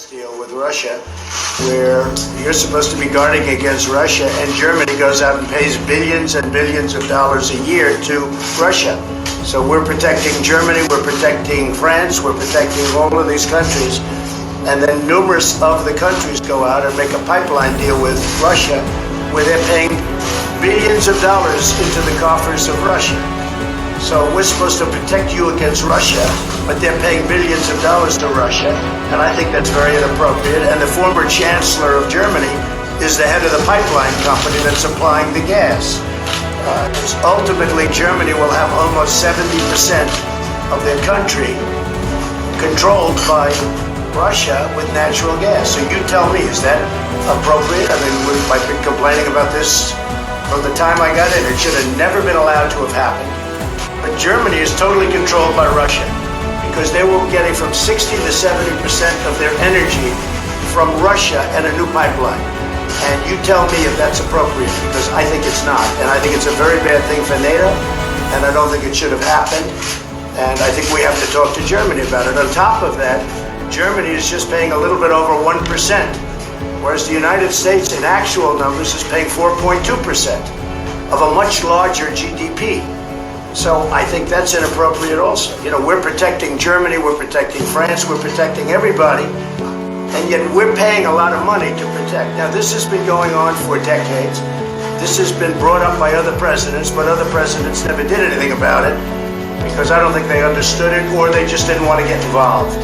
deal with Russia, where you're supposed to be guarding against Russia, and Germany goes out and pays billions and billions of dollars a year to Russia. So we're protecting Germany, we're protecting France, we're protecting all of these countries, and then numerous of the countries go out and make a pipeline deal with Russia, where they're paying billions of dollars into the coffers of Russia. So we're supposed to protect you against Russia, but they're paying billions of dollars to Russia, and I think that's very inappropriate. And the former chancellor of Germany is the head of the pipeline company that's supplying the gas. Ultimately, Germany will have almost 70% of their country controlled by Russia with natural gas. So you tell me, is that appropriate? I mean, I've been complaining about this from the time I got in. It should have never been allowed to have happened. But Germany is totally controlled by Russia because they were getting from 60 to 70% of their energy from Russia and a new pipeline. And you tell me if that's appropriate, because I think it's not. And I think it's a very bad thing for NATO, and I don't think it should have happened. And I think we have to talk to Germany about it. On top of that, Germany is just paying a little bit over 1%, whereas the United States in actual numbers is paying 4.2% of a much larger GDP. So I think that's inappropriate also. You know, we're protecting Germany, we're protecting France, we're protecting everybody, and yet we're paying a lot of money to protect. Now, this has been going on for decades. This has been brought up by other presidents, but other presidents never did anything about it because I don't think they understood it or they just didn't want to get involved.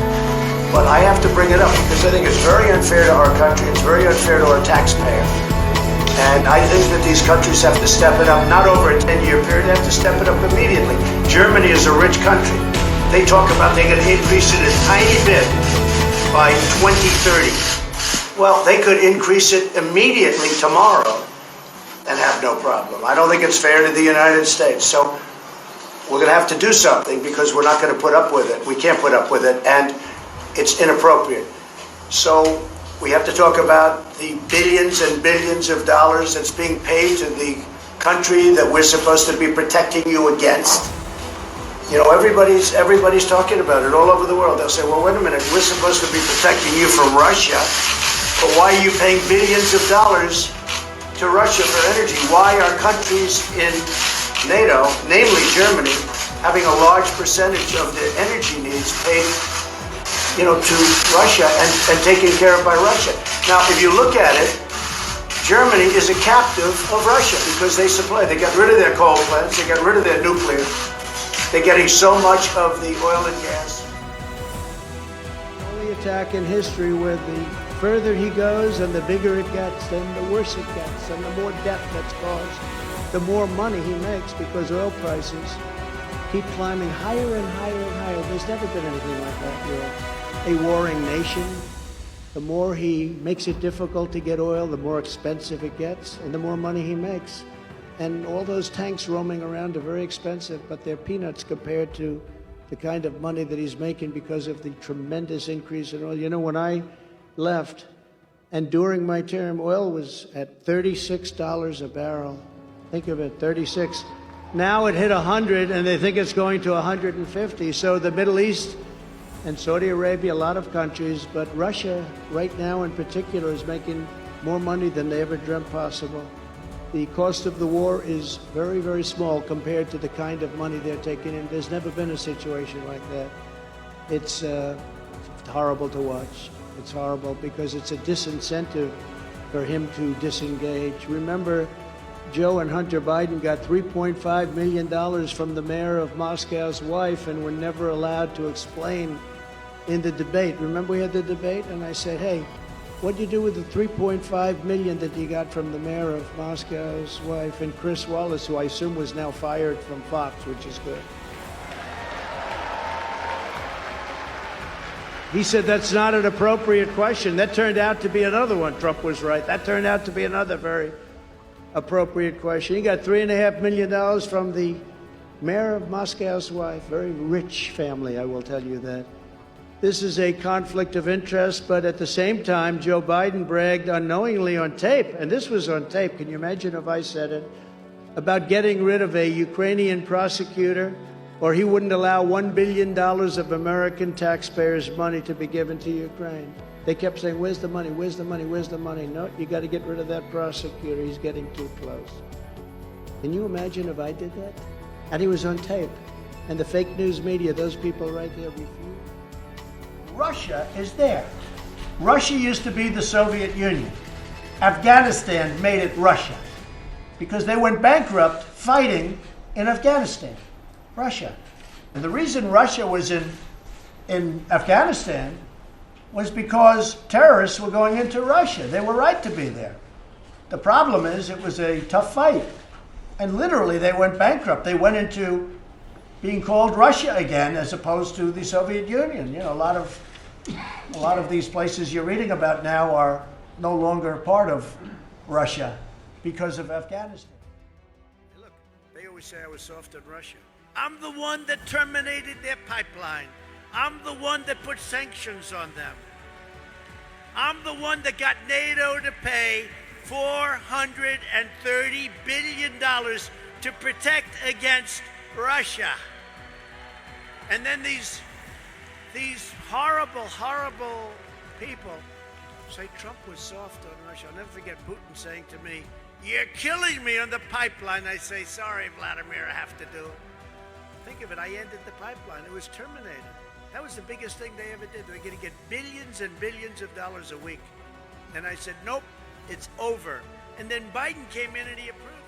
But I have to bring it up because I think it's very unfair to our country, it's very unfair to our taxpayer. And I think that these countries have to step it up, not over a 10-year period, they have to step it up immediately. Germany is a rich country. They talk about they're going to increase it a tiny bit by 2030. Well, they could increase it immediately tomorrow and have no problem. I don't think it's fair to the United States. So we're going to have to do something because we're not going to put up with it. We can't put up with it, and it's inappropriate. So we have to talk about the billions and billions of dollars that's being paid to the country that we're supposed to be protecting you against. You know, everybody's talking about it all over the world. They'll say, well, wait a minute, we're supposed to be protecting you from Russia, but why are you paying billions of dollars to Russia for energy? Why are countries in NATO, namely Germany, having a large percentage of their energy needs paid to Russia and taken care of by Russia? Now, if you look at it, Germany is a captive of Russia because they supply. They got rid of their coal plants. They got rid of their nuclear. They're getting so much of the oil and gas. The only attack in history where the further he goes and the bigger it gets, then the worse it gets, and the more debt that's caused, the more money he makes because oil prices keep climbing higher and higher and higher. There's never been anything like that. You're a warring nation. The more he makes it difficult to get oil, the more expensive it gets, and the more money he makes. And all those tanks roaming around are very expensive, but they're peanuts compared to the kind of money that he's making because of the tremendous increase in oil. You know, when I left, and during my term, oil was at $36 a barrel. Think of it, 36. Now it hit 100, and they think it's going to 150. So the Middle East and Saudi Arabia, a lot of countries, but Russia right now in particular is making more money than they ever dreamt possible. The cost of the war is very, very small compared to the kind of money they're taking in. There's never been a situation like that. It's horrible to watch. It's horrible because it's a disincentive for him to disengage. Remember, Joe and Hunter Biden got $3.5 million from the mayor of Moscow's wife and were never allowed to explain in the debate. Remember we had the debate? And I said, hey, what'd you do with the $3.5 million that you got from the mayor of Moscow's wife? And Chris Wallace, who I assume was now fired from Fox, which is good. He said that's not an appropriate question. That turned out to be another one. Trump was right. That turned out to be another very appropriate question. He got $3.5 million from the mayor of Moscow's wife. Very rich family, I will tell you that. This is a conflict of interest, but at the same time, Joe Biden bragged unknowingly on tape, and this was on tape, can you imagine if I said it, about getting rid of a Ukrainian prosecutor, or he wouldn't allow $1 billion of American taxpayers' money to be given to Ukraine. They kept saying, where's the money? Where's the money? Where's the money? No, you got to get rid of that prosecutor. He's getting too close. Can you imagine if I did that? And he was on tape. And the fake news media, those people right there refused. Russia is there. Russia used to be the Soviet Union. Afghanistan made it Russia because they went bankrupt fighting in Afghanistan, Russia. And the reason Russia was in Afghanistan was because terrorists were going into Russia. They were right to be there. The problem is it was a tough fight. And literally they went bankrupt. They went into being called Russia again as opposed to the Soviet Union. You know, a lot of these places you're reading about now are no longer part of Russia because of Afghanistan. Hey, look, they always say I was soft on Russia. I'm the one that terminated their pipeline. I'm the one that put sanctions on them. I'm the one that got NATO to pay $430 billion to protect against Russia. And then these horrible, horrible people say Trump was soft on Russia. I'll never forget Putin saying to me, "You're killing me on the pipeline." I say, "Sorry, Vladimir, I have to do it." Think of it, I ended the pipeline. It was terminated. That was the biggest thing they ever did. They were going to get billions and billions of dollars a week. And I said, nope, it's over. And then Biden came in and he approved.